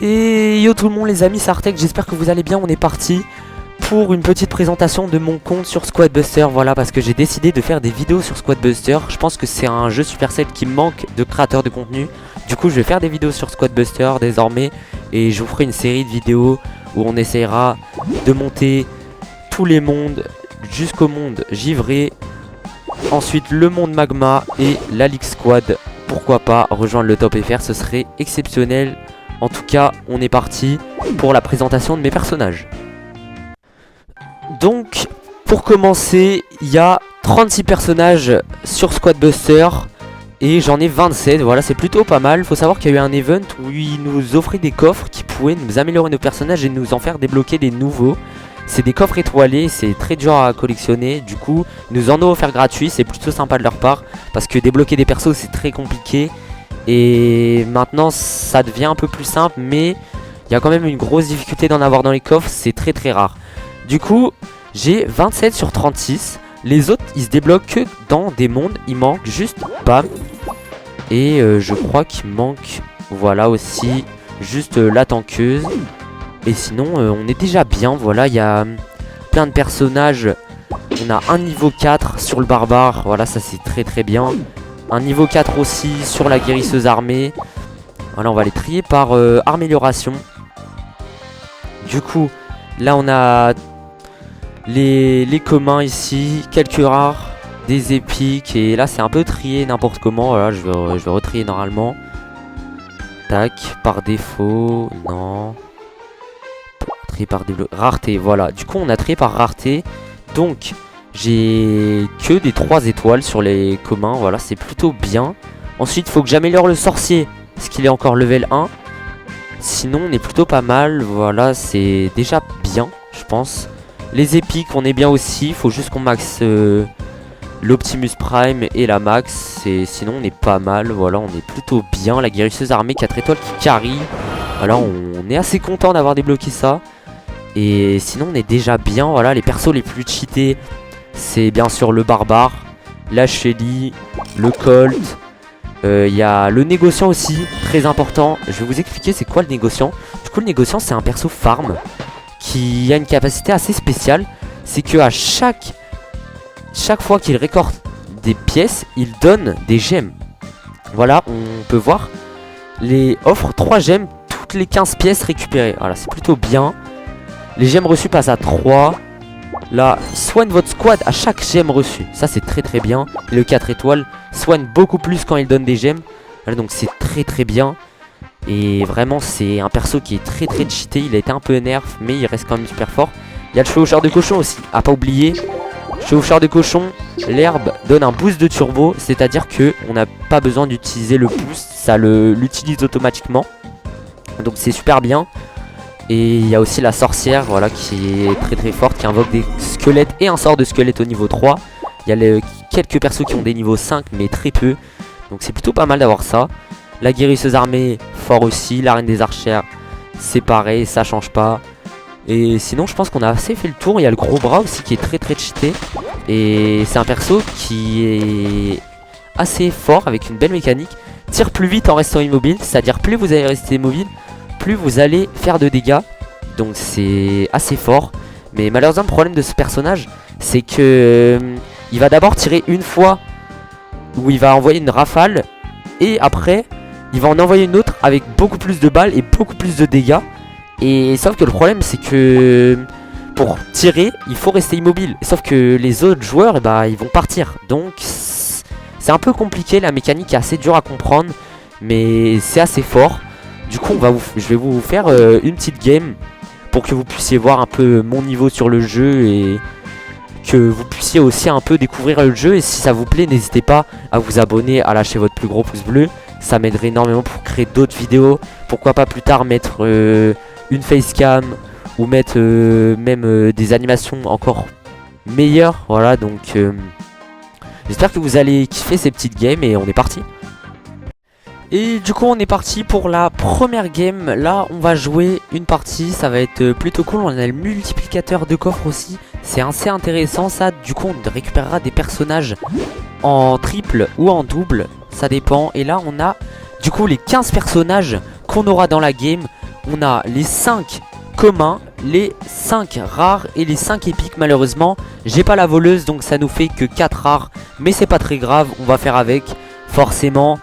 Et yo tout le monde les amis, c'est Artec, j'espère que vous allez bien. On est parti pour une petite présentation de mon compte sur Squadbuster. Voilà, parce que j'ai décidé de faire des vidéos sur Squadbuster. Je pense que c'est un jeu Supercell qui manque de créateurs de contenu. Du coup je vais faire des vidéos sur Squadbuster désormais. Et je vous ferai une série de vidéos où on essayera de monter tous les mondes jusqu'au monde givré. Ensuite le monde magma et la Ligue Squad. Pourquoi pas rejoindre le top FR, ce serait exceptionnel. En tout cas, on est parti pour la présentation de mes personnages. Donc, pour commencer, il y a 36 personnages sur Squadbuster et j'en ai 27. Voilà, c'est plutôt pas mal. Faut savoir qu'il y a eu un event où il nous offrait des coffres qui pouvaient nous améliorer nos personnages et nous en faire débloquer des nouveaux. C'est des coffres étoilés, c'est très dur à collectionner. Du coup, ils nous en ont offert gratuit, c'est plutôt sympa de leur part. Parce que débloquer des persos, c'est très compliqué. Et maintenant ça devient un peu plus simple, mais il y a quand même une grosse difficulté d'en avoir dans les coffres, c'est très très rare. Du coup j'ai 27 sur 36. Les autres ils se débloquent que dans des mondes, il manque juste bam. Et je crois qu'il manque, voilà aussi, juste la tankeuse. Et sinon on est déjà bien, voilà, il y a plein de personnages. On a un niveau 4 sur le barbare, voilà, ça c'est très très bien. Un niveau 4 aussi sur la guérisseuse armée. Voilà, on va les trier par amélioration. Du coup, là on a les communs ici, quelques rares, des épiques. Et là c'est un peu trié n'importe comment. Voilà, je vais retrier normalement. Tac, par défaut, non. Trier par rareté, voilà. Du coup on a trié par rareté. Donc j'ai que des 3 étoiles sur les communs, voilà, c'est plutôt bien. Ensuite, il faut que j'améliore le sorcier, parce qu'il est encore level 1. Sinon, on est plutôt pas mal, voilà, c'est déjà bien, je pense. Les épiques, on est bien aussi, il faut juste qu'on max l'Optimus Prime et la max. Et sinon, on est pas mal, voilà, on est plutôt bien. La guérisseuse armée 4 étoiles qui carry. Voilà, on est assez content d'avoir débloqué ça. Et sinon, on est déjà bien, voilà, les persos les plus cheatés. C'est bien sûr le barbare, la Shelly, le Colt. Il y a le négociant aussi, très important. Je vais vous expliquer c'est quoi le négociant. Du coup le négociant c'est un perso farm qui a une capacité assez spéciale. C'est que à chaque fois qu'il récolte des pièces, il donne des gemmes. Voilà, on peut voir. Les offre 3 gemmes toutes les 15 pièces récupérées. Voilà, c'est plutôt bien. Les gemmes reçues passent à 3. Là, soigne votre squad à chaque gemme reçue. Ça, c'est très très bien. Et le 4 étoiles soigne beaucoup plus quand il donne des gemmes. Voilà, donc c'est très très bien. Et vraiment, c'est un perso qui est très très cheaté. Il a été un peu nerf, mais il reste quand même super fort. Il y a le chevaucheur de cochon aussi, à pas oublier. Chevaucheur de cochon, l'herbe donne un boost de turbo. C'est-à-dire que on n'a pas besoin d'utiliser le boost. Ça l'utilise automatiquement. Donc c'est super bien. Et il y a aussi la sorcière, voilà, qui est très très forte, qui invoque des squelettes et un sort de squelette au niveau 3. Il y a quelques persos qui ont des niveaux 5, mais très peu. Donc c'est plutôt pas mal d'avoir ça. La guérisseuse armée, fort aussi. La reine des archères, c'est pareil, ça change pas. Et sinon je pense qu'on a assez fait le tour. Il y a le gros bras aussi qui est très très cheaté. Et c'est un perso qui est assez fort, avec une belle mécanique. Tire plus vite en restant immobile, c'est-à-dire plus vous allez rester immobile, plus vous allez faire de dégâts. Donc c'est assez fort. Mais malheureusement le problème de ce personnage, c'est que il va d'abord tirer une fois, où il va envoyer une rafale, et après il va en envoyer une autre avec beaucoup plus de balles et beaucoup plus de dégâts. Et sauf que le problème c'est que pour tirer il faut rester immobile. Sauf que les autres joueurs ils vont partir. Donc c'est un peu compliqué, la mécanique est assez dure à comprendre, mais c'est assez fort. Du coup je vais vous faire une petite game pour que vous puissiez voir un peu mon niveau sur le jeu et que vous puissiez aussi un peu découvrir le jeu. Et si ça vous plaît, n'hésitez pas à vous abonner, à lâcher votre plus gros pouce bleu. Ça m'aiderait énormément pour créer d'autres vidéos. Pourquoi pas plus tard mettre une facecam ou mettre même des animations encore meilleures. Voilà, donc j'espère que vous allez kiffer ces petites games et on est parti. Et du coup on est parti pour la première game. Là on va jouer une partie, ça va être plutôt cool. On a le multiplicateur de coffres aussi, c'est assez intéressant ça. Du coup on récupérera des personnages en triple ou en double, ça dépend. Et là on a du coup les 15 personnages qu'on aura dans la game. on a les 5 communs, les 5 rares et les 5 épiques. Malheureusement, j'ai pas la voleuse, donc ça nous fait que 4 rares. Mais c'est pas très grave, on va faire avec, forcément.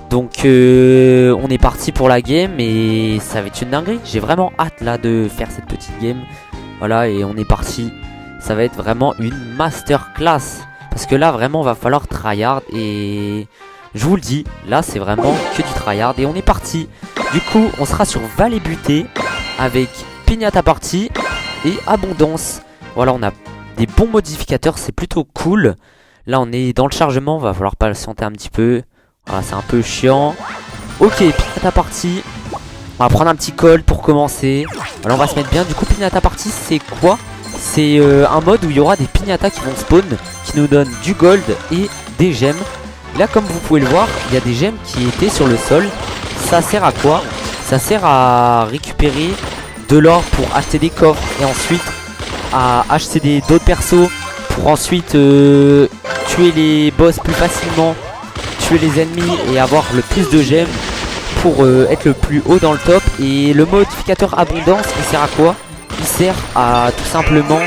Donc on est parti pour la game et ça va être une dinguerie. J'ai vraiment hâte là de faire cette petite game. Voilà, et on est parti. Ça va être vraiment une masterclass. Parce que là vraiment va falloir tryhard. Et je vous le dis, là c'est vraiment que du tryhard. Et on est parti. Du coup on sera sur Vallée Butée avec Pignata Party et Abondance. Voilà, on a des bons modificateurs, c'est plutôt cool. Là on est dans le chargement, va falloir patienter un petit peu. Voilà, c'est un peu chiant. Ok, Pignata Party. On va prendre un petit call pour commencer. Voilà, on va se mettre bien. Du coup, Pignata Party, c'est quoi? C'est un mode où il y aura des pignatas qui vont spawn, qui nous donnent du gold et des gemmes. Là, comme vous pouvez le voir, il y a des gemmes qui étaient sur le sol. Ça sert à quoi? Ça sert à récupérer de l'or pour acheter des coffres et ensuite à acheter d'autres persos pour ensuite tuer les boss plus facilement, tuer les ennemis et avoir le plus de gemmes pour être le plus haut dans le top. Et le modificateur abondance, il sert à quoi? Il sert à tout simplement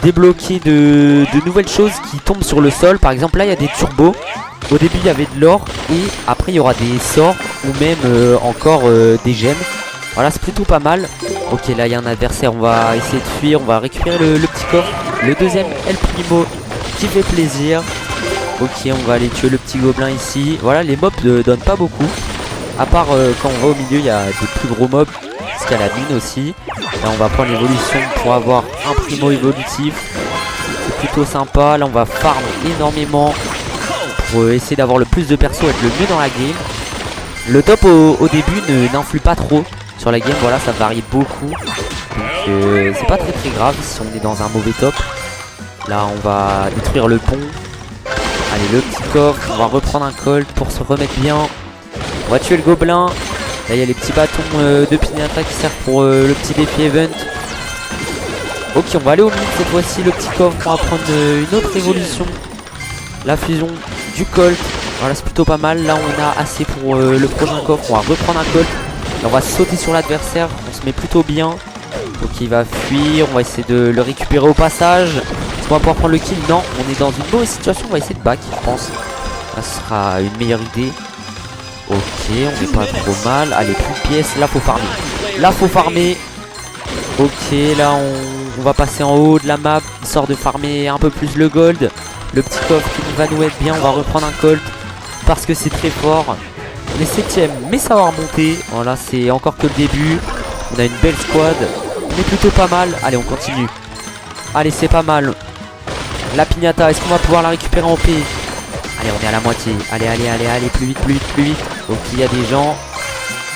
débloquer de nouvelles choses qui tombent sur le sol. Par exemple là il y a des turbos. Au début il y avait de l'or et après il y aura des sorts ou même encore des gemmes. Voilà, c'est plutôt pas mal. Ok, là il y a un adversaire, on va essayer de fuir. On va récupérer le petit coffre. Le deuxième El Primo qui fait plaisir. Ok, on va aller tuer le petit gobelin ici. Voilà, les mobs ne donnent pas beaucoup. À part quand on va au milieu, il y a des plus gros mobs. Parce qu'il y a la mine aussi. Là on va prendre l'évolution pour avoir un primo évolutif. C'est plutôt sympa. Là on va farm énormément pour essayer d'avoir le plus de persos, être le mieux dans la game. Le top au début n'influe pas trop sur la game. Voilà, ça varie beaucoup. Donc c'est pas très grave si on est dans un mauvais top. Là on va détruire le pont. Allez, le petit coffre. On va reprendre un colt pour se remettre bien. On va tuer le gobelin. Là il y a les petits bâtons de Pignata qui servent pour le petit défi event. Ok, on va aller au mid cette fois-ci. Le petit coffre, on va prendre une autre évolution. La fusion du colt. Voilà, c'est plutôt pas mal. Là on a assez pour le prochain coffre. On va reprendre un colt. Là on va sauter sur l'adversaire. On se met plutôt bien. Ok, il va fuir. On va essayer de le récupérer au passage. Est-ce qu'on va pouvoir prendre le kill? Non, on est dans une mauvaise situation. On va essayer de back, je pense. Ça sera une meilleure idée. Ok, on n'est pas trop mal. Allez, plus de pièces. Là faut farmer. Là faut farmer. Ok, là on va passer en haut de la map, histoire de farmer un peu plus le gold. Le petit coffre qui va nous être bien. On va reprendre un colt parce que c'est très fort. On est 7ème, mais ça va remonter. Voilà, c'est encore que le début. On a une belle squad. On est plutôt pas mal. Allez, on continue. Allez, c'est pas mal. La pignata, est-ce qu'on va pouvoir la récupérer en paix? Allez, on est à la moitié. Allez, allez, allez, allez, plus vite, plus vite, plus vite. Ok, il y a des gens.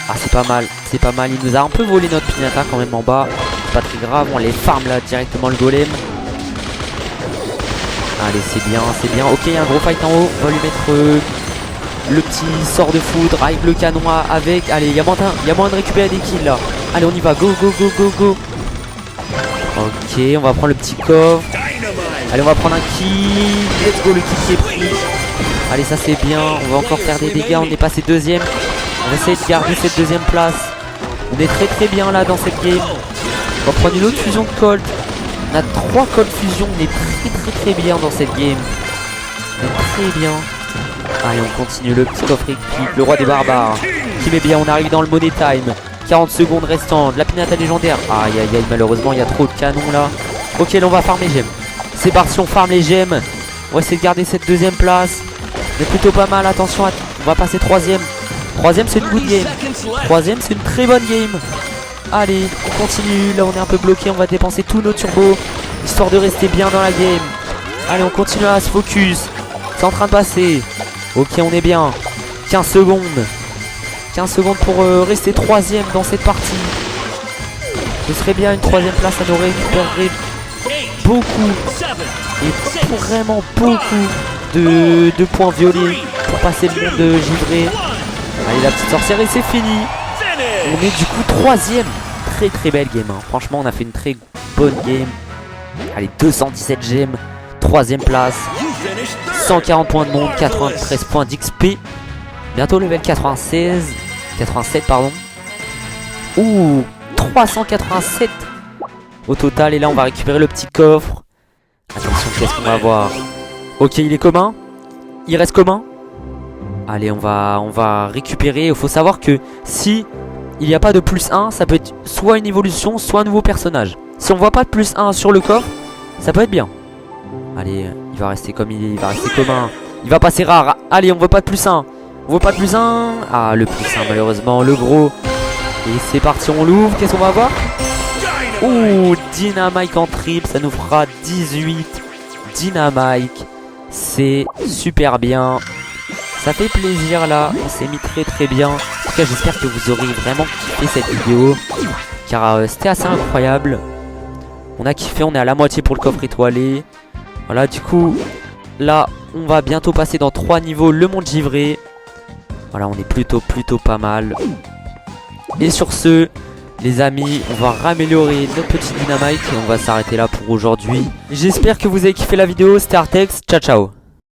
Ah, c'est pas mal, c'est pas mal. Il nous a un peu volé notre pignata quand même en bas. C'est pas très grave, on les farm là directement le golem. Allez, c'est bien, c'est bien. Ok, il y a un gros fight en haut. On va lui mettre le petit sort de foudre avec le canon avec. Allez, il y a moyen de récupérer des kills là. Allez, on y va, go, go, go, go, go. Ok, on va prendre le petit coffre. Allez, on va prendre un kill. Let's go, le kill qui est pris. Allez, ça c'est bien. On va encore faire des dégâts. On est passé deuxième. On va essayer de garder cette deuxième place. On est très bien là dans cette game. On va prendre une autre fusion de Colt. On a 3 Colt fusion. On est très bien dans cette game. On est très bien. Allez, on continue le petit coffre équipe. Le roi des barbares qui met bien. On arrive dans le money time. 40 secondes restantes. La pignata légendaire. Aïe aïe aïe, malheureusement il y a trop de canons là. Ok, là on va farmer les gemmes. C'est parti, on farme les gemmes. On va essayer de garder cette deuxième place. On est plutôt pas mal, attention, on va passer 3ème. 3ème c'est une good game. 3ème c'est une très bonne game. Allez, on continue, là on est un peu bloqué. On va dépenser tous nos turbos histoire de rester bien dans la game. Allez, on continue à se focus. C'est en train de passer. Ok, on est bien. 15 secondes. 15 secondes pour rester 3ème dans cette partie. Ce serait bien une 3ème place, ça nous récupérerait beaucoup et vraiment beaucoup de points violets pour passer le monde givré. Allez, la petite sorcière et c'est fini. On est du coup 3ème. Très belle game hein. Franchement on a fait une très bonne game. Allez, 217 gemmes. 3ème place. 140 points de monde. 93 points d'XP. Bientôt level 96. 87 pardon. Ouh, 387 au total. Et là on va récupérer le petit coffre. Attention, qu'est-ce qu'on va avoir? Ok, il est commun. Il reste commun. Allez, on va récupérer. Il faut savoir que si il n'y a pas de plus 1, ça peut être soit une évolution, soit un nouveau personnage. Si on voit pas de plus 1 sur le coffre, ça peut être bien. Allez, il va rester comme il va rester commun. Il va passer rare. Allez, on veut pas de plus 1. On veut pas de plus 1. Ah, le plus 1 malheureusement, le gros. Et c'est parti, on l'ouvre. Qu'est-ce qu'on va avoir? Ouh, Dynamite en triple, ça nous fera 18 Dynamite. C'est super bien. Ça fait plaisir là, on s'est mis très bien. En tout cas, j'espère que vous aurez vraiment kiffé cette vidéo. Car c'était assez incroyable. On a kiffé, on est à la moitié pour le coffre étoilé. Voilà, du coup, là, on va bientôt passer dans 3 niveaux le monde givré. Voilà, on est plutôt pas mal. Et sur ce, les amis, on va raméliorer notre petit Dynamite et on va s'arrêter là pour aujourd'hui. J'espère que vous avez kiffé la vidéo. C'était Artex, ciao ciao.